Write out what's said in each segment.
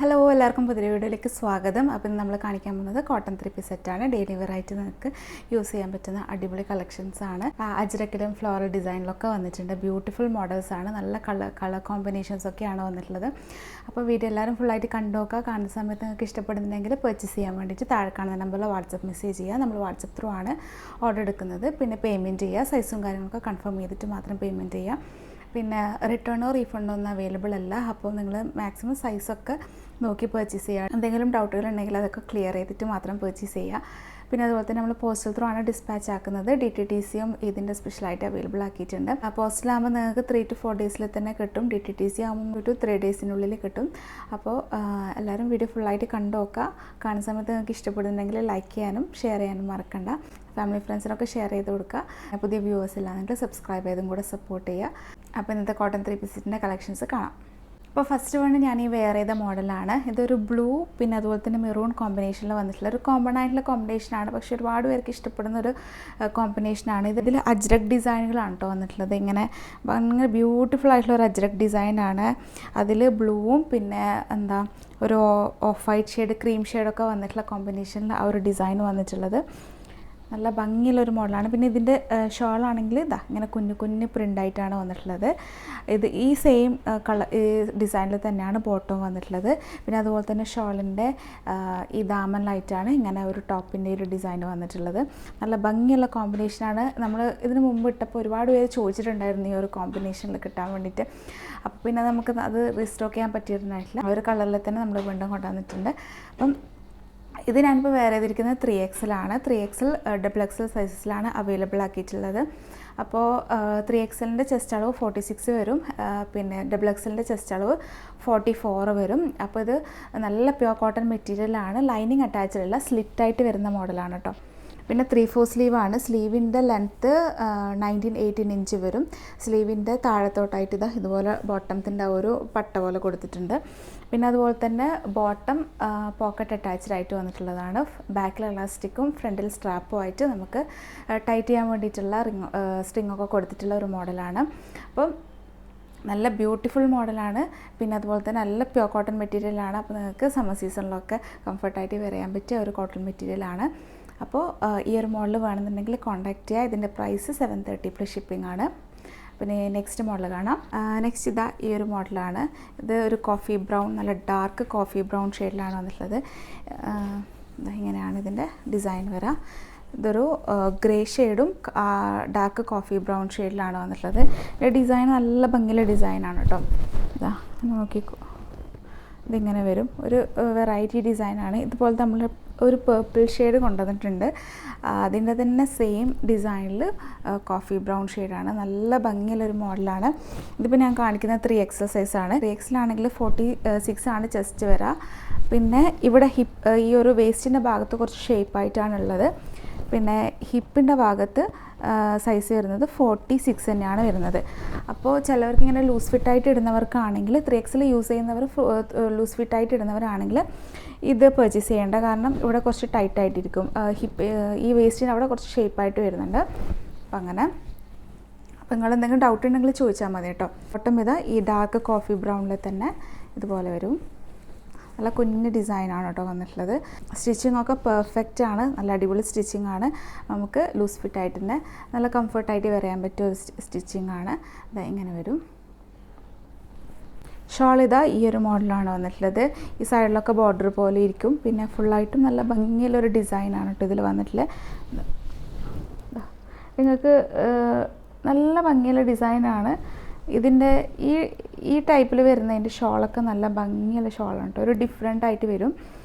Hello എല്ലാവർക്കും പുതിയ വീഡിയോയിലേക്ക് സ്വാഗതം. അപ്പം നമ്മൾ കാണിക്കാൻ പോകുന്നത് കോട്ടൺ 3 സെറ്റാണ്. ഡെയിലി വെയർ ആയിട്ട് നിങ്ങൾക്ക് യൂസ് ചെയ്യാൻ പറ്റുന്ന അടിപൊളി കളക്ഷൻസ് ആണ്. അജ്രക്കിലും ഫ്ലോറൽ ഡിസൈനിലൊക്കെ വന്നിട്ടുണ്ട്. ബ്യൂട്ടിഫുൾ മോഡൽസ് ആണ്. നല്ല കളർ കോമ്പിനേഷൻസ് ഒക്കെയാണ് വന്നിട്ടുള്ളത്. അപ്പോൾ വീഡിയോ എല്ലാവരും ഫുള്ളായിട്ട് കണ്ടുനോക്കുക. കാണുന്ന സമയത്ത് നിങ്ങൾക്ക് ഇഷ്ടപ്പെടുന്നുണ്ടെങ്കിൽ പർച്ചേസ് ചെയ്യാൻ വേണ്ടിയിട്ട് താഴെ കാണുന്ന നമ്പറിൽ വാട്സപ്പ് മെസ്സേജ് ചെയ്യുക. നമ്മൾ വാട്സപ്പ് ത്രൂ ആണ് ഓർഡർ എടുക്കുന്നത്. പിന്നെ പേയ്മെൻറ്റ് ചെയ്യുക. സൈസും കാര്യങ്ങളൊക്കെ കൺഫേം ചെയ്തിട്ട് മാത്രം പേയ്മെൻറ്റ് ചെയ്യുക. പിന്നെ റിട്ടേണോ റീഫണ്ടോ ഒന്നും അവൈലബിൾ അല്ല. അപ്പോൾ നിങ്ങൾ മാക്സിമം സൈസൊക്കെ നോക്കി പർച്ചേസ് ചെയ്യുക. എന്തെങ്കിലും ഡൗട്ടുകൾ ഉണ്ടെങ്കിൽ അതൊക്കെ ക്ലിയർ ചെയ്തിട്ട് മാത്രം പർച്ചേസ് ചെയ്യുക. പിന്നെ അതുപോലെ തന്നെ നമ്മൾ പോസ്റ്റൽ ത്രൂ ആണ് ഡിസ്പാച്ച് ആക്കുന്നത്. DTTCയും ഇതിൻ്റെ സ്പെഷ്യലായിട്ട് അവൈലബിൾ ആക്കിയിട്ടുണ്ട്. പോസ്റ്റലാകുമ്പോൾ നിങ്ങൾക്ക് 3 to 4 ഡേയ്സിൽ തന്നെ കിട്ടും. DTTC ആകുമ്പോൾ 2 to 3 ഡേയ്സിനുള്ളിൽ കിട്ടും. അപ്പോൾ എല്ലാവരും വീഡിയോ ഫുള്ളായിട്ട് കണ്ടു നോക്കുക. കാണുന്ന സമയത്ത് നിങ്ങൾക്ക് ഇഷ്ടപ്പെടുന്നുണ്ടെങ്കിൽ ലൈക്ക് ചെയ്യാനും ഷെയർ ചെയ്യാനും മറക്കണ്ട. ഫാമിലി ഫ്രണ്ട്സിനൊക്കെ ഷെയർ ചെയ്ത് കൊടുക്കുക. പുതിയ വ്യൂവേഴ്സ് ഇല്ലാന്നെങ്കിൽ സബ്സ്ക്രൈബ് ചെയ്തും കൂടെ സപ്പോർട്ട് ചെയ്യുക. അപ്പോൾ ഇന്നത്തെ കോട്ടൺ 3 പീസിൻ്റെ കളക്ഷൻസ് കാണാം. അപ്പോൾ ഫസ്റ്റ് വൺ ഞാൻ ഈ വെയർ ചെയ്ത മോഡലാണ്. ഇതൊരു ബ്ലൂ പിന്നെ അതുപോലെ തന്നെ മെറൂൺ കോമ്പിനേഷനിൽ വന്നിട്ടുള്ള ഒരു കോമൺ ആയിട്ടുള്ള കോമ്പിനേഷനാണ്. പക്ഷേ ഒരുപാട് പേർക്ക് ഇഷ്ടപ്പെടുന്ന ഒരു കോമ്പിനേഷനാണ്. ഇതിൽ അജ്രക് ഡിസൈനുകളാണ് കേട്ടോ വന്നിട്ടുള്ളത്. ഇങ്ങനെ ഭയങ്കര ബ്യൂട്ടിഫുൾ ആയിട്ടുള്ള ഒരു അജ്രക് ഡിസൈനാണ്. അതിൽ ബ്ലൂവും പിന്നെ ഒരു ഓഫ് വൈറ്റ് ഷെയ്ഡ് ക്രീം ഷെയ്ഡൊക്കെ വന്നിട്ടുള്ള കോമ്പിനേഷനിൽ ആ ഒരു ഡിസൈൻ വന്നിട്ടുള്ളത്. നല്ല ഭംഗിയുള്ളൊരു മോഡലാണ്. പിന്നെ ഇതിൻ്റെ ഷോളാണെങ്കിൽ ഇങ്ങനെ കുഞ്ഞു പ്രിൻ്റായിട്ടാണ് വന്നിട്ടുള്ളത്. ഈ സെയിം ഈ ഡിസൈനിൽ തന്നെയാണ് ബോട്ടവും വന്നിട്ടുള്ളത്. പിന്നെ അതുപോലെ തന്നെ ഷോളിൻ്റെ ഈ ദാമനിലായിട്ടാണ് ഇങ്ങനെ ഒരു ടോപ്പിൻ്റെ ഒരു ഡിസൈൻ വന്നിട്ടുള്ളത്. നല്ല ഭംഗിയുള്ള കോമ്പിനേഷനാണ്. നമ്മൾ ഇതിന് മുമ്പ് ഇട്ടപ്പോൾ ഒരുപാട് പേര് ചോദിച്ചിട്ടുണ്ടായിരുന്നു ഈ ഒരു കോമ്പിനേഷനിൽ കിട്ടാൻ വേണ്ടിയിട്ട്. അപ്പോൾ പിന്നെ നമുക്ക് അത് റീസ്റ്റോക്ക് ചെയ്യാൻ പറ്റിയിരുന്നില്ല. ആ ഒരു കളറിൽ തന്നെ നമ്മൾ വീണ്ടും കൊണ്ടുവന്നിട്ടുണ്ട്. അപ്പം ഇത് ഞാനിപ്പോൾ വെയർ ചെയ്തിരിക്കുന്നത് 3XL ആണ്. 3XL XXL സൈസസിലാണ് available ആക്കിയിട്ടുള്ളത്. അപ്പോൾ 3XLൻ്റെ ചെസ്റ്റ് അളവ് 46 വരും. പിന്നെ XXLൻ്റെ ചെസ്റ്റ് അളവ് 44 വരും. അപ്പോൾ ഇത് നല്ല പ്യുവർ കോട്ടൺ മെറ്റീരിയലാണ്. ലൈനിങ് അറ്റാച്ച്ഡ് അല്ല, സ്ലിറ്റായിട്ട് വരുന്ന മോഡലാണ് കേട്ടോ. പിന്നെ 3/4 സ്ലീവാണ്. സ്ലീവിൻ്റെ ലെങ്ത്ത് 19-18 ഇഞ്ച് വരും. സ്ലീവിൻ്റെ താഴത്തോട്ടായിട്ട് ഇതുപോലെ ബോട്ടത്തിൻ്റെ ഒരു പട്ട പോലെ കൊടുത്തിട്ടുണ്ട്. പിന്നെ അതുപോലെ തന്നെ ബോട്ടം പോക്കറ്റ് അറ്റാച്ച്ഡ് ആയിട്ട് വന്നിട്ടുള്ളതാണ്. ബാക്കിൽ എലാസ്റ്റിക്കും ഫ്രണ്ടിൽ സ്ട്രാപ്പും ആയിട്ട് നമുക്ക് ടൈറ്റ് ചെയ്യാൻ വേണ്ടിയിട്ടുള്ള സ്ട്രിങ്ങൊക്കെ കൊടുത്തിട്ടുള്ള ഒരു മോഡലാണ്. അപ്പം നല്ല ബ്യൂട്ടിഫുൾ മോഡലാണ്. പിന്നെ അതുപോലെ തന്നെ നല്ല പ്യുവർ കോട്ടൺ മെറ്റീരിയലാണ്. അപ്പോൾ നിങ്ങൾക്ക് സമ്മർ സീസണിലൊക്കെ കംഫർട്ടായിട്ട് വെയർ ചെയ്യാൻ പറ്റിയ ഒരു കോട്ടൺ മെറ്റീരിയലാണ്. അപ്പോൾ ഈ ഒരു മോഡൽ വേണമെന്നുണ്ടെങ്കിൽ കോൺടാക്റ്റ് ചെയ്യുക. ഇതിൻ്റെ പ്രൈസ് 730 പ്ലസ് ഷിപ്പിംഗ് ആണ്. പിന്നെ നെക്സ്റ്റ് മോഡൽ കാണാം. നെക്സ്റ്റ് ഈ ഒരു മോഡലാണ്. ഇത് ഒരു കോഫി ബ്രൗൺ, നല്ല ഡാർക്ക് കോഫി ബ്രൗൺ ഷെയ്ഡിലാണ് വന്നിട്ടുള്ളത്. ഇങ്ങനെയാണ് ഇതിൻ്റെ ഡിസൈൻ വരിക. ഇതൊരു ഗ്രേ ഷെയ്ഡും ഡാർക്ക് കോഫി ബ്രൗൺ ഷെയ്ഡിലാണ് വന്നിട്ടുള്ളത്. ഈ ഡിസൈൻ നല്ല ഭംഗിയുള്ള ഡിസൈനാണ് കേട്ടോ. നോക്കിക്കോ, ഇതിങ്ങനെ വരും. ഒരു വെറൈറ്റി ഡിസൈനാണ്. ഇതുപോലെ നമ്മൾ ഒരു പേർപ്പിൾ ഷെയ്ഡ് കൊണ്ടുവന്നിട്ടുണ്ട്. അതിൻ്റെ തന്നെ സെയിം ഡിസൈനിൽ കോഫി ബ്രൗൺ ഷെയ്ഡാണ്. നല്ല ഭംഗിയുള്ളൊരു മോഡലാണ്. ഇതിപ്പോൾ ഞാൻ കാണിക്കുന്ന 3XL സൈസാണ്. 3XL ആണെങ്കിൽ 46 ആണ് ചെസ്റ്റ് വരിക. പിന്നെ ഇവിടെ ഈ ഒരു വേസ്റ്റിൻ്റെ ഭാഗത്ത് കുറച്ച് ഷേപ്പായിട്ടാണുള്ളത്. പിന്നെ ഹിപ്പിൻ്റെ ഭാഗത്ത് സൈസ് വരുന്നത് 46 തന്നെയാണ് വരുന്നത്. അപ്പോൾ ചിലവർക്ക് ഇങ്ങനെ ലൂസ് ഫിറ്റായിട്ട് ഇടുന്നവർക്കാണെങ്കിൽ 3XL യൂസ് ചെയ്യുന്നവർ ലൂസ് ഫിറ്റായിട്ട് ഇടുന്നവരാണെങ്കിൽ ഇത് പർച്ചേസ് ചെയ്യേണ്ട. കാരണം ഇവിടെ കുറച്ച് ടൈറ്റായിട്ടിരിക്കും. ഈ വേസ്റ്റിന് അവിടെ കുറച്ച് ഷേപ്പായിട്ട് വരുന്നുണ്ട്. അപ്പം അങ്ങനെ നിങ്ങൾ എന്തെങ്കിലും ഡൗട്ട് ഉണ്ടെങ്കിൽ ചോദിച്ചാൽ മതി കേട്ടോ. ബോട്ടം ഈ ഡാർക്ക് കോഫി ബ്രൗണിൽ തന്നെ ഇതുപോലെ വരും. നല്ല കുഞ്ഞ് ഡിസൈനാണ് കേട്ടോ വന്നിട്ടുള്ളത്. സ്റ്റിച്ചിങ്ങൊക്കെ പെർഫെക്റ്റ് ആണ്. നല്ല അടിപൊളി സ്റ്റിച്ചിങ് ആണ്. നമുക്ക് ലൂസ് ഫിറ്റായിട്ട് തന്നെ നല്ല കംഫർട്ടായിട്ട് വരാൻ പറ്റിയ ഒരു സ്റ്റിച്ചിങ് ആണ്. ഇങ്ങനെ വരും. ഷോൾ ഈ ഒരു മോഡലാണ് വന്നിട്ടുള്ളത്. ഈ സൈഡിലൊക്കെ ബോർഡർ പോലെ ഇരിക്കും. പിന്നെ ഫുള്ളായിട്ടും നല്ല ഭംഗിയുള്ളൊരു ഡിസൈനാണ് കേട്ടോ ഇതിൽ വന്നിട്ടുള്ളത്. നിങ്ങൾക്ക് നല്ല ഭംഗിയുള്ള ഡിസൈനാണ്. ഇതിൻ്റെ ഈ ടൈപ്പിൽ വരുന്നതിൻ്റെ ഷോളൊക്കെ നല്ല ഭംഗിയുള്ള ഷോളാണ് കേട്ടോ. ഒരു ഡിഫറെൻ്റ് ആയിട്ട് വരും.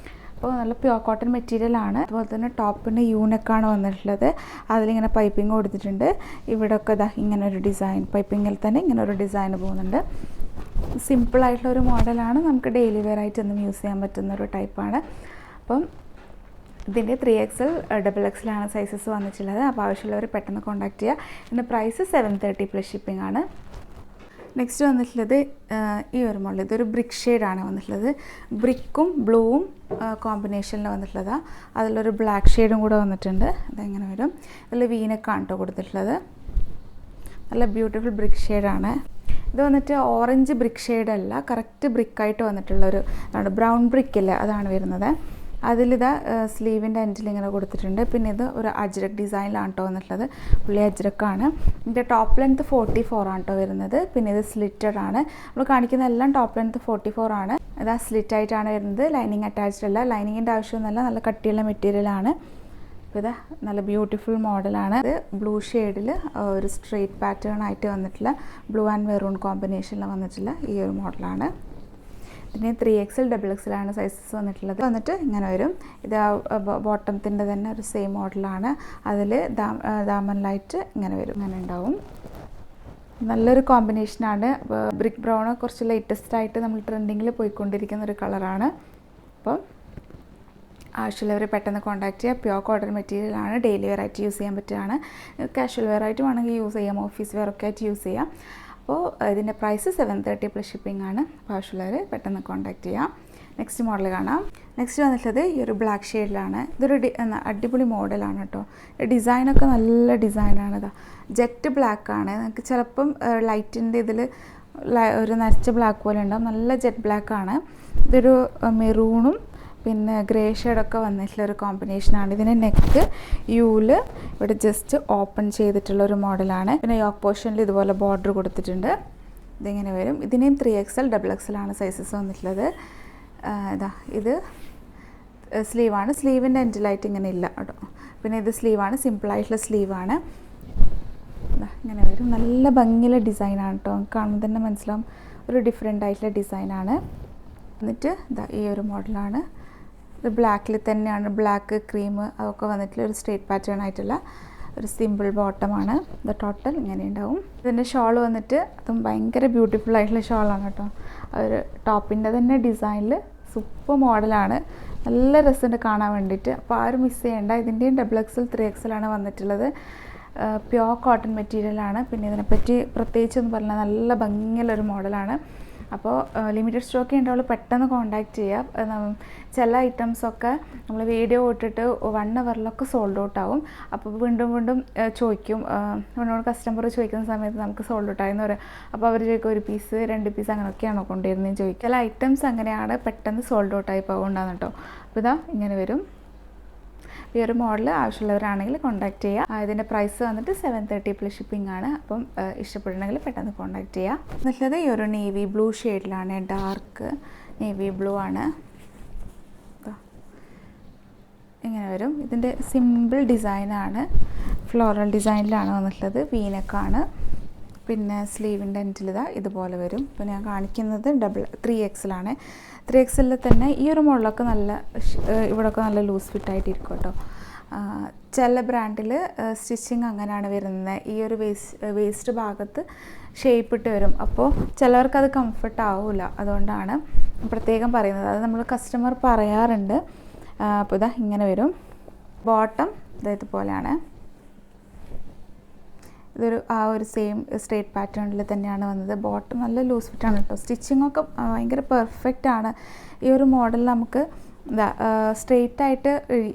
അപ്പോൾ നല്ല പ്യുവർ കോട്ടൺ മെറ്റീരിയലാണ്. അതുപോലെ തന്നെ ടോപ്പിൻ്റെ യൂനെക്കാണ് വന്നിട്ടുള്ളത്. അതിലിങ്ങനെ പൈപ്പിംഗ് കൊടുത്തിട്ടുണ്ട്. ഇവിടെയൊക്കെ ഇങ്ങനെ ഒരു ഡിസൈൻ, പൈപ്പിങ്ങിൽ തന്നെ ഇങ്ങനെ ഒരു ഡിസൈൻ പോകുന്നുണ്ട്. സിമ്പിളായിട്ടുള്ളൊരു മോഡലാണ്. നമുക്ക് ഡെയിലി വെയർ ആയിട്ടൊന്നും യൂസ് ചെയ്യാൻ പറ്റുന്ന ഒരു ടൈപ്പാണ്. അപ്പം ഇതിൻ്റെ 3XL XXL ആണ് സൈസസ് വന്നിട്ടുള്ളത്. അപ്പോൾ ആവശ്യമുള്ളവർ പെട്ടെന്ന് കോൺടാക്ട് ചെയ്യുക. ഇതിൻ്റെ പ്രൈസ് 730 പ്ലസ് ഷിപ്പിംഗ് ആണ്. നെക്സ്റ്റ് വന്നിട്ടുള്ളത് ഈ ഒരു മോഡൽ. ഇതൊരു ബ്രിക്ക് ഷെയ്ഡാണ് വന്നിട്ടുള്ളത്. ബ്രിക്കും ബ്ലൂവും കോമ്പിനേഷനിൽ വന്നിട്ടുള്ളതാണ്. അതിലൊരു ബ്ലാക്ക് ഷെയ്ഡും കൂടെ വന്നിട്ടുണ്ട്. അതെങ്ങനെ വരും. ഇതിൽ വീനക്കാണ് കേട്ടോ കൊടുത്തിട്ടുള്ളത്. നല്ല ബ്യൂട്ടിഫുൾ ബ്രിക്ക് ഷെയ്ഡാണ്. ഇത് വന്നിട്ട് ഓറഞ്ച് ബ്രിക്ക് ഷെയ്ഡല്ല, കറക്റ്റ് ബ്രിക്കായിട്ട് വന്നിട്ടുള്ളൊരു ബ്രൗൺ ബ്രിക്കില്ല അതാണ് വരുന്നത്. അതിലിതാ സ്ലീവിൻ്റെ എൻഡിൽ ഇങ്ങനെ കൊടുത്തിട്ടുണ്ട്. പിന്നെ ഇത് ഒരു അജ്രക് ഡിസൈനിലാണ് കേട്ടോ വന്നിട്ടുള്ളത്, പുള്ളി അജ്രക്കാണ്. ഇതിൻ്റെ ടോപ്പ് ലെങ്ത് 44 ആണ് കേട്ടോ വരുന്നത്. പിന്നെ ഇത് സ്ലിറ്റഡ് ആണ്, നമ്മൾ കാണിക്കുന്ന എല്ലാം ടോപ്പ് ലെങ്ത് 44 ആണ്. ഇതാ സ്ലിറ്റ് ആയിട്ടാണ് വരുന്നത്, ലൈനിങ് അറ്റാച്ച്ഡ് അല്ല. ലൈനിങ്ങിൻ്റെ ആവശ്യമൊന്നുമല്ല, നല്ല കട്ടിയുള്ള മെറ്റീരിയലാണ്. അപ്പോൾ ഇതാ നല്ല ബ്യൂട്ടിഫുൾ മോഡലാണ്. ഇത് ബ്ലൂ ഷെയ്ഡിൽ ഒരു സ്ട്രെയിറ്റ് പാറ്റേൺ ആയിട്ട് വന്നിട്ടുള്ള ബ്ലൂ ആൻഡ് മെറൂൺ കോമ്പിനേഷനിൽ വന്നിട്ടുള്ള ഈ ഒരു മോഡലാണ്. പിന്നെ 3XL XXL ആണ് സൈസസ് വന്നിട്ടുള്ളത്. വന്നിട്ട് ഇങ്ങനെ വരും. ഇത് ബോട്ടത്തിൻ്റെ തന്നെ ഒരു സെയിം മോഡലാണ്. അതിൽ ദാമൻ ലൈറ്റ് ഇങ്ങനെ വരും, ഇങ്ങനെ ഉണ്ടാവും. നല്ലൊരു കോമ്പിനേഷനാണ്. ബ്രിക്ക് ബ്രൗൺ കുറച്ച് ലേറ്റസ്റ്റ് ആയിട്ട് നമ്മൾ ട്രെൻഡിങ്ങിൽ പോയിക്കൊണ്ടിരിക്കുന്ന ഒരു കളറാണ്. അപ്പം ആവശ്യമുള്ളവർ പെട്ടെന്ന് കോൺടാക്ട് ചെയ്യുക. പ്യുവർ കോട്ടൺ മെറ്റീരിയലാണ്, ഡെയിലി വെയർ ആയിട്ട് യൂസ് ചെയ്യാൻ പറ്റുകയാണ്. കാഷ്വൽ വെയർ ആയിട്ട് വേണമെങ്കിൽ യൂസ് ചെയ്യാം, ഓഫീസ് വെയർ ഒക്കെ ആയിട്ട് യൂസ് ചെയ്യാം. അപ്പോൾ ഇതിൻ്റെ പ്രൈസ് 730 പ്ലസ് ഷിപ്പിംഗ് ആണ്. അപ്പോൾ ആവശ്യമുള്ളവർ പെട്ടെന്ന് കോൺടാക്ട് ചെയ്യാം. നെക്സ്റ്റ് മോഡൽ കാണാം. നെക്സ്റ്റ് വന്നിട്ടുള്ളത് ഈ ഒരു ബ്ലാക്ക് ഷെയ്ഡിലാണ്. ഇതൊരു അടിപൊളി മോഡലാണ് കേട്ടോ. ഡിസൈനൊക്കെ നല്ല ഡിസൈനാണ്. ഇതാ ജെറ്റ് ബ്ലാക്കാണ്. നിങ്ങൾക്ക് ചിലപ്പം ലൈറ്റിൻ്റെ ഇതിൽ ഒരു നരച്ച ബ്ലാക്ക് പോലെ ഉണ്ടാവും, നല്ല ജെറ്റ് ബ്ലാക്കാണ്. ഇതൊരു മെറൂണും പിന്നെ ഗ്രേ ഷെയ്ഡൊക്കെ വന്നിട്ടുള്ള ഒരു കോമ്പിനേഷനാണ്. ഇതിന് നെക്ക് യൂല് ഇവിടെ ജസ്റ്റ് ഓപ്പൺ ചെയ്തിട്ടുള്ള ഒരു മോഡലാണ്. പിന്നെ യോക്ക് പോർഷനിൽ ഇതുപോലെ ബോർഡർ കൊടുത്തിട്ടുണ്ട്. ഇതിങ്ങനെ വരും. ഇതിനെയും 3XL XXL ആണ് സൈസസ് വന്നിട്ടുള്ളത്. ഇതാ ഇത് സ്ലീവാണ്. സ്ലീവിൻ്റെ എൻഡിലായിട്ട് ഇങ്ങനെ ഇല്ല കേട്ടോ. പിന്നെ ഇത് സ്ലീവാണ്, സിമ്പിളായിട്ടുള്ള സ്ലീവാണ്. ഇങ്ങനെ വരും. നല്ല ഭംഗിയുള്ള ഡിസൈനാണ് കേട്ടോ, കാണുമ്പോൾ തന്നെ മനസ്സിലാവും ഒരു ഡിഫറെൻ്റ് ആയിട്ടുള്ള ഡിസൈനാണ്. എന്നിട്ട് ഇതാ ഈ ഒരു മോഡലാണ്. ഇത് ബ്ലാക്കിൽ തന്നെയാണ്, ബ്ലാക്ക് ക്രീം അതൊക്കെ വന്നിട്ടുള്ള ഒരു സ്ട്രേറ്റ് പാറ്റേൺ ആയിട്ടുള്ള ഒരു സിമ്പിൾ ബോട്ടമാണ്. ഇത് ടോട്ടൽ ഇങ്ങനെ ഉണ്ടാവും. ഇതിൻ്റെ ഷോൾ വന്നിട്ട് അതും ഭയങ്കര ബ്യൂട്ടിഫുൾ ആയിട്ടുള്ള ഷോളാണ് കേട്ടോ. ഒരു ടോപ്പിൻ്റെ തന്നെ ഡിസൈനിൽ സൂപ്പർ മോഡലാണ്. നല്ല രസമുണ്ട് കാണാൻ വേണ്ടിയിട്ട്. അപ്പോൾ ആരും മിസ് ചെയ്യേണ്ട. ഇതിൻ്റെയും XXL 3XL ആണ് വന്നിട്ടുള്ളത്. പ്യുവർ കോട്ടൺ മെറ്റീരിയലാണ്. പിന്നെ ഇതിനെപ്പറ്റി പ്രത്യേകിച്ചൊന്നും പറഞ്ഞാൽ നല്ല ഭംഗിയുള്ളൊരു മോഡലാണ്. അപ്പോൾ ലിമിറ്റഡ് സ്റ്റോക്ക് ഉണ്ടാവുള്ളൂ, പെട്ടെന്ന് കോൺടാക്റ്റ് ചെയ്യുക. ചില ഐറ്റംസൊക്കെ നമ്മൾ വീഡിയോ ഇട്ടിട്ട് 1 അവറിലൊക്കെ സോൾഡ് ഔട്ട് ആവും. അപ്പോൾ വീണ്ടും വീണ്ടും ചോദിക്കും, നമ്മളോട് കസ്റ്റമർ ചോദിക്കുന്ന സമയത്ത് നമുക്ക് സോൾഡ് ഔട്ട് ആയെന്ന് പറയാം. അപ്പോൾ അവർ ചോദിക്കും 1 പീസ് 2 പീസ് അങ്ങനെയൊക്കെയാണോ കൊണ്ടുവരുന്നതെന്ന് ചോദിക്കും. ചില ഐറ്റംസ് അങ്ങനെയാണ് പെട്ടെന്ന് സോൾഡ് ഔട്ട് ആയി പോകുന്നുണ്ടാകും കേട്ടോ. അപ്പോൾ ഇതാ ഇങ്ങനെ വരും. ഈ ഒരു മോഡൽ ആവശ്യമുള്ളവരാണെങ്കിൽ കോൺടാക്ട് ചെയ്യുക. ഇതിൻ്റെ പ്രൈസ് വന്നിട്ട് 730 പ്ലസ് ഷിപ്പിംഗ് ആണ്. അപ്പം ഇഷ്ടപ്പെടുന്നെങ്കിൽ പെട്ടെന്ന് കോൺടാക്ട് ചെയ്യുക. എന്നുള്ളത് ഈ ഒരു നേവി ബ്ലൂ ഷെയ്ഡിലാണ്, ഡാർക്ക് നേവി ബ്ലൂ ആണ്. ഇങ്ങനെ വരും. ഇതിൻ്റെ സിമ്പിൾ ഡിസൈനാണ്, ഫ്ലോറൽ ഡിസൈനിലാണ് വന്നിട്ടുള്ളത്. വീനക്കാണ്. പിന്നെ സ്ലീവിൻ്റെ എൻഡിൽ ഇതുപോലെ വരും. ഇപ്പോൾ ഞാൻ കാണിക്കുന്നത് 3XL ആണ്. 3XL തന്നെ ഈ ഒരു മോഡലൊക്കെ നല്ല ഇവിടെയൊക്കെ നല്ല ലൂസ് ഫിറ്റായിട്ടിരിക്കും കേട്ടോ. ചില ബ്രാൻഡിൽ സ്റ്റിച്ചിങ് അങ്ങനെയാണ് വരുന്നത്. ഈ ഒരു വേസ്റ്റ് ഭാഗത്ത് ഷേപ്പ് ഇട്ട് വരും. അപ്പോൾ ചിലവർക്കത് കംഫർട്ട് ആവില്ല, അതുകൊണ്ടാണ് പ്രത്യേകം പറയുന്നത്. അത് നമ്മൾ കസ്റ്റമർ പറയാറുണ്ട്. അപ്പോൾ ഇതാ ഇങ്ങനെ വരും. ബോട്ടം ഇതുപോലെയാണ്. ഇതൊരു ഒരു സെയിം സ്ട്രേറ്റ് പാറ്റേണിൽ തന്നെയാണ് വന്നത്. ബോട്ടം നല്ല ലൂസ് ഫിറ്റാണ് കേട്ടോ. സ്റ്റിച്ചിങ്ങൊക്കെ ഭയങ്കര പെർഫെക്റ്റ് ആണ്. ഈ ഒരു മോഡൽ നമുക്ക് സ്ട്രെയിറ്റ് ആയിട്ട്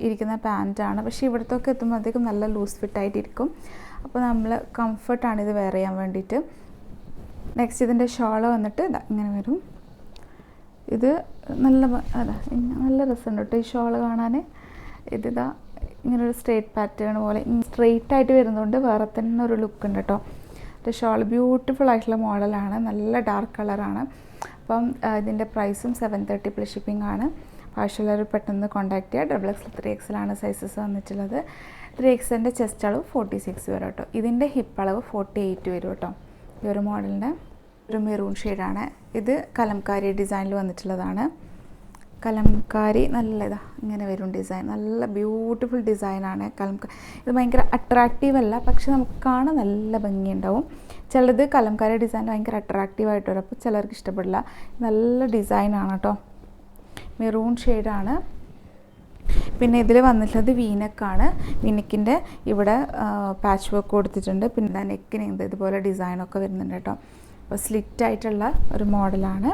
ഇരിക്കുന്ന പാൻറ്റാണ്, പക്ഷേ ഇവിടത്തൊക്കെ എത്തുമ്പോഴത്തേക്കും നല്ല ലൂസ് ഫിറ്റായിട്ടിരിക്കും. അപ്പോൾ നമ്മൾ കംഫർട്ടാണ് ഇത് വെയർ ചെയ്യാൻ വേണ്ടിയിട്ട്. നെക്സ്റ്റ് ഇതിൻ്റെ ഷോൾ വന്നിട്ട് ഇങ്ങനെ വരും. ഇത് നല്ല രസമുണ്ട് കേട്ടോ ഈ ഷോൾ കാണാൻ. ഇതിതാ ഇങ്ങനൊരു സ്ട്രേറ്റ് പാറ്റേൺ പോലെ സ്ട്രെയിറ്റ് ആയിട്ട് വരുന്നതുകൊണ്ട് വേറെ തന്നെ ഒരു ലുക്ക് ഉണ്ട് കേട്ടോ. ഷോൾ ബ്യൂട്ടിഫുൾ ആയിട്ടുള്ള മോഡലാണ്, നല്ല ഡാർക്ക് കളറാണ്. അപ്പം ഇതിൻ്റെ പ്രൈസും 730 പ്ലസ് ഷിപ്പിംഗ് ആണ്. ആവശ്യമുള്ളവർ പെട്ടെന്ന് കോൺടാക്ട് ചെയ്യുക. XXL 3XL ആണ് സൈസസ് വന്നിട്ടുള്ളത്. 3XLൻ്റെ ചെസ്റ്റ് അളവ് 46 വരും കേട്ടോ. ഇതിൻ്റെ ഹിപ്പ് അളവ് 48 വരും കേട്ടോ. ഈ ഒരു മോഡലിൻ്റെ ഒരു മെറൂൺ ഷെയ്ഡാണ്. ഇത് കലംകാരി ഡിസൈനിൽ വന്നിട്ടുള്ളതാണ്. കലംകാരി നല്ല ഇങ്ങനെ വരും ഡിസൈൻ. നല്ല ബ്യൂട്ടിഫുൾ ഡിസൈനാണ് കലംകാരി. ഇത് ഭയങ്കര അട്രാക്റ്റീവ് അല്ല, പക്ഷെ നമുക്ക് കാണാൻ നല്ല ഭംഗിയുണ്ടാവും. ചിലത് കലംകാരി ഡിസൈൻ ഭയങ്കര അട്രാക്റ്റീവായിട്ട് വരും, അപ്പോൾ ചിലർക്ക് ഇഷ്ടപ്പെടില്ല. നല്ല ഡിസൈനാണ് കേട്ടോ. മെറൂൺ ഷെയ്ഡാണ്. പിന്നെ ഇതിൽ വന്നിട്ടുള്ളത് വീനക്കാണ്. വീനക്കിൻ്റെ ഇവിടെ പാച്ച് വർക്ക് കൊടുത്തിട്ടുണ്ട്. പിന്നെ നെക്കിന് ഇതുപോലെ ഡിസൈനൊക്കെ വരുന്നുണ്ട് കേട്ടോ. അപ്പോൾ സ്ലിറ്റായിട്ടുള്ള ഒരു മോഡലാണ്.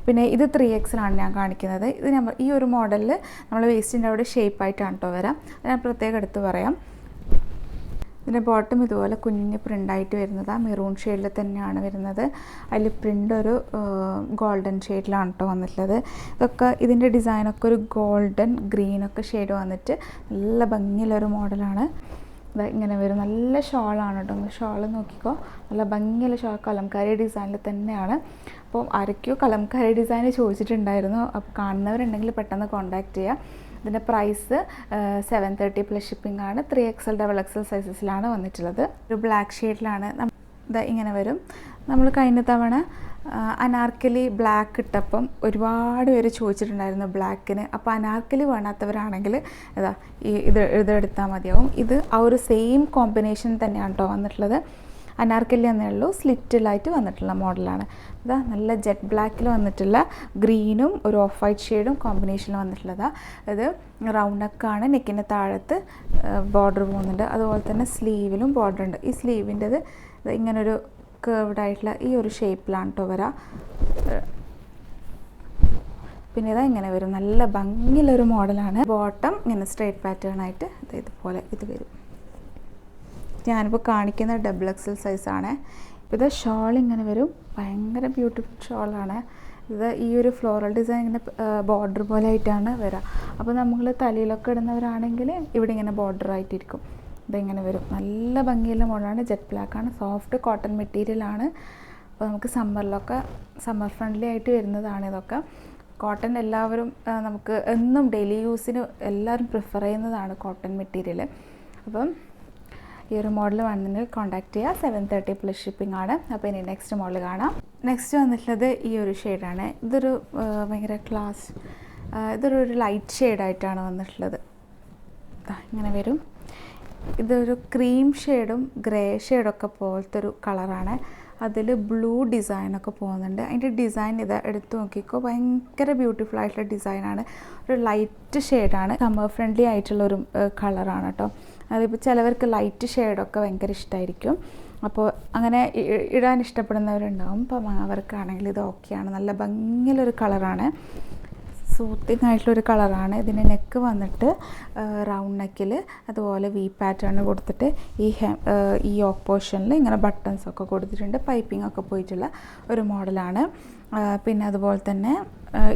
പിന്നെ ഇത് 3XL ആണ് ഞാൻ കാണിക്കുന്നത്. ഇത് ഈ ഒരു മോഡലിൽ നമ്മൾ വേസ്റ്റിൻ്റെ അവിടെ ഷേപ്പായിട്ടാണ് കേട്ടോ വരാം. ഞാൻ പ്രത്യേകം എടുത്ത് പറയാം. ഇതിൻ്റെ ബോട്ടം ഇതുപോലെ കുഞ്ഞ് പ്രിൻ്റായിട്ട് വരുന്നതാണ്, മെറൂൺ ഷെയ്ഡിൽ തന്നെയാണ് വരുന്നത്. അതിൽ പ്രിൻ്റ് ഒരു ഗോൾഡൻ ഷെയ്ഡിലാണ് കേട്ടോ വന്നിട്ടുള്ളത്. ഇതൊക്കെ ഇതിൻ്റെ ഡിസൈനൊക്കെ ഒരു ഗോൾഡൻ ഗ്രീനൊക്കെ ഷെയ്ഡ് വന്നിട്ട് നല്ല ഭംഗിയുള്ളൊരു മോഡലാണ്. ഇങ്ങനെ വരും. നല്ല ഷോളാണ് കേട്ടോ. ഷോൾ നോക്കിക്കോ, നല്ല ഭംഗിയുള്ള ഷോൾ, കലംകാരി ഡിസൈനിൽ തന്നെയാണ്. അപ്പോൾ ആരൊക്കെയോ കലംകാരി ഡിസൈൻ ചോദിച്ചിട്ടുണ്ടായിരുന്നു. അപ്പോൾ കാണുന്നവരുണ്ടെങ്കിൽ പെട്ടെന്ന് കോൺടാക്റ്റ് ചെയ്യുക. ഇതിൻ്റെ പ്രൈസ് 730 പ്ലസ് ഷിപ്പിംഗ് ആണ്. 3XL XXL സൈസസിലാണ് വന്നിട്ടുള്ളത്. ഒരു ബ്ലാക്ക് ഷെയ്ഡിലാണ്. ഇങ്ങനെ വരും. നമ്മൾ കഴിഞ്ഞ തവണ അനാർക്കലി ബ്ലാക്ക് ഇട്ടപ്പം ഒരുപാട് പേര് ചോദിച്ചിട്ടുണ്ടായിരുന്നു ബ്ലാക്കിന്. അപ്പോൾ അനാർക്കലി വേണ്ടാത്തവരാണെങ്കിൽ ഇതെടുത്താൽ മതിയാവും. ഇത് ആ ഒരു സെയിം കോമ്പിനേഷൻ തന്നെയാണ് കേട്ടോ വന്നിട്ടുള്ളത്. അനാർക്കലി എന്നേ ഉള്ളൂ, സ്ലിറ്റിലായിട്ട് വന്നിട്ടുള്ള മോഡലാണ്. നല്ല ജെറ്റ് ബ്ലാക്കിൽ വന്നിട്ടുള്ള ഗ്രീനും ഒരു ഓഫ് വൈറ്റ് ഷെയ്ഡും കോമ്പിനേഷനിൽ വന്നിട്ടുള്ളതാണ്. ഇത് റൗണ്ട് നെക്കാണ്. നെക്കിൻ്റെ താഴത്ത് ബോർഡർ പോകുന്നുണ്ട്. അതുപോലെ തന്നെ സ്ലീവിലും ബോർഡർ ഉണ്ട്. ഈ സ്ലീവിൻ്റെത് ഇങ്ങനൊരു കേർവ്ഡ് ആയിട്ടുള്ള ഈ ഒരു ഷേപ്പിലാണ് കേട്ടോ വരാം. പിന്നെ ഇങ്ങനെ വരും. നല്ല ഭംഗിയുള്ളൊരു മോഡലാണ്. ബോട്ടം ഇങ്ങനെ സ്ട്രൈറ്റ് പാറ്റേൺ ആയിട്ട് ഇതുപോലെ ഇത് വരും. ഞാനിപ്പോൾ കാണിക്കുന്ന XXL സൈസാണ്. ഇത് ഷോൾ ഇങ്ങനെ വരും. ഭയങ്കര ബ്യൂട്ടിഫുൾ ഷോളാണ്. ഇത് ഈ ഒരു ഫ്ലോറൽ ഡിസൈൻ ഇങ്ങനെ ബോർഡർ പോലെ ആയിട്ടാണ് വരിക. അപ്പോൾ നമ്മൾ തലയിലൊക്കെ ഇടുന്നവരാണെങ്കിൽ ഇവിടെ ഇങ്ങനെ ബോർഡർ ആയിട്ടിരിക്കും. ഇതിങ്ങനെ വരും. നല്ല ഭംഗിയുള്ള മോഡലാണ്. ജെറ്റ് ബ്ലാക്കാണ്. സോഫ്റ്റ് കോട്ടൺ മെറ്റീരിയലാണ്. അപ്പോൾ നമുക്ക് സമ്മർ ഫ്രണ്ട്ലി ആയിട്ട് വരുന്നതാണ് ഇതൊക്കെ. കോട്ടൺ എല്ലാവരും നമുക്ക് എന്നും ഡെയിലി യൂസിന് എല്ലാവരും പ്രിഫർ ചെയ്യുന്നതാണ് കോട്ടൺ മെറ്റീരിയൽ. അപ്പം ഈ ഒരു മോഡൽ വേണമെങ്കിൽ കോൺടാക്റ്റ് ചെയ്യുക. 730 പ്ലസ് ഷിപ്പിംഗ് ആണ്. അപ്പോൾ ഇനി നെക്സ്റ്റ് മോഡൽ കാണാം. നെക്സ്റ്റ് വന്നിട്ടുള്ളത് ഈ ഒരു ഷെയ്ഡാണ്. ഇതൊരു ഭയങ്കര ഇതൊരു ലൈറ്റ് ഷെയ്ഡായിട്ടാണ് വന്നിട്ടുള്ളത്. ഇങ്ങനെ വരും. ഇതൊരു ക്രീം ഷെയ്ഡും ഗ്രേ ഷെയ്ഡൊക്കെ പോലത്തെ ഒരു കളറാണ്. അതിൽ ബ്ലൂ ഡിസൈനൊക്കെ പോകുന്നുണ്ട്. അതിൻ്റെ ഡിസൈൻ എടുത്ത് നോക്കിക്കോ, ഭയങ്കര ബ്യൂട്ടിഫുൾ ആയിട്ടുള്ള ഡിസൈനാണ്. ഒരു ലൈറ്റ് ഷെയ്ഡാണ്. സമ്മർ ഫ്രണ്ട്ലി ആയിട്ടുള്ളൊരു കളറാണ് കേട്ടോ. അതിപ്പോൾ ചിലവർക്ക് ലൈറ്റ് ഷെയ്ഡൊക്കെ ഭയങ്കര ഇഷ്ടമായിരിക്കും. അപ്പോൾ അങ്ങനെ ഇടാൻ ഇഷ്ടപ്പെടുന്നവരുണ്ടാവും. അപ്പം അവർക്കാണെങ്കിൽ ഇത് ഓക്കെയാണ്. നല്ല ഭംഗിയുള്ളൊരു കളറാണ്. സൂത്തിങ് ആയിട്ടുള്ളൊരു കളറാണ്. ഇതിൻ്റെ നെക്ക് വന്നിട്ട് റൗണ്ട് നെക്കിൽ അതുപോലെ വി പാറ്റേൺ കൊടുത്തിട്ട് ഈ യോക്ക് പോർഷനിൽ ഇങ്ങനെ ബട്ടൺസൊക്കെ കൊടുത്തിട്ടുണ്ട്. പൈപ്പിംഗ് ഒക്കെ പോയിട്ടുള്ള ഒരു മോഡലാണ്. പിന്നെ അതുപോലെ തന്നെ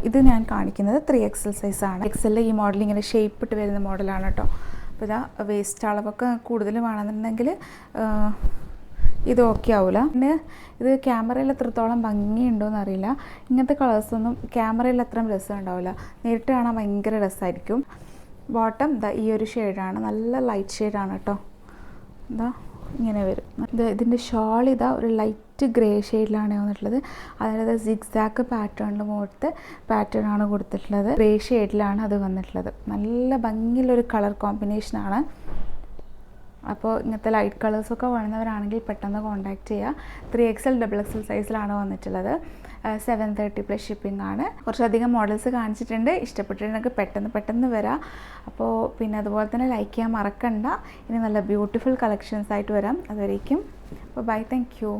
ഇത് ഞാൻ കാണിക്കുന്നത് 3XL സൈസാണ്. XL ഈ മോഡൽ ഇങ്ങനെ ഷേപ്പ് ഇട്ട് വരുന്ന മോഡലാണ് കേട്ടോ. അപ്പോൾ വേസ്റ്റ് അളവൊക്കെ കൂടുതൽ വേണമെന്നുണ്ടെങ്കിൽ ഇത് ഓക്കെ ആവില്ല. പിന്നെ ഇത് ക്യാമറയിൽ എത്രത്തോളം ഭംഗിയുണ്ടോയെന്ന് അറിയില്ല. ഇങ്ങനത്തെ കളേഴ്സൊന്നും ക്യാമറയിൽ അത്രയും രസം ഉണ്ടാവില്ല. നേരിട്ട് കാണാൻ ഭയങ്കര രസമായിരിക്കും. ബോട്ടം ഈ ഒരു ഷെയ്ഡാണ്. നല്ല ലൈറ്റ് ഷെയ്ഡാണ് കേട്ടോ. ഇങ്ങനെ വരും. ഇതിൻ്റെ ഷോൾ ഒരു ലൈറ്റ് ഗ്രേ ഷെയ്ഡിലാണ് വന്നിട്ടുള്ളത്. അതായത് സിഗ്സാക്ക് പാറ്റേണിൽ മുകളിലത്തെ പാറ്റേൺ ആണ് കൊടുത്തിട്ടുള്ളത്. ഗ്രേ ഷെയ്ഡിലാണ് അത് വന്നിട്ടുള്ളത്. നല്ല ഭംഗിയുള്ളൊരു കളർ കോമ്പിനേഷനാണ്. അപ്പോൾ ഇങ്ങനത്തെ ലൈറ്റ് കളേഴ്സൊക്കെ വേണമെന്നവരാണെങ്കിൽ പെട്ടെന്ന് കോൺടാക്റ്റ് ചെയ്യുക. 3XL XXL സൈസിലാണ് വന്നിട്ടുള്ളത്. 730 പ്ലസ് ഷിപ്പിംഗ് ആണ്. കുറച്ചധികം മോഡൽസ് കാണിച്ചിട്ടുണ്ട്. ഇഷ്ടപ്പെട്ടിട്ടുണ്ടെങ്കിൽ പെട്ടെന്ന് വരാം. അപ്പോൾ പിന്നെ അതുപോലെ തന്നെ ലൈക്ക് ചെയ്യാൻ മറക്കണ്ട. ഇനി നല്ല ബ്യൂട്ടിഫുൾ കളക്ഷൻസ് ആയിട്ട് വരാം. അതുവരേക്കും ബൈ. Thank you.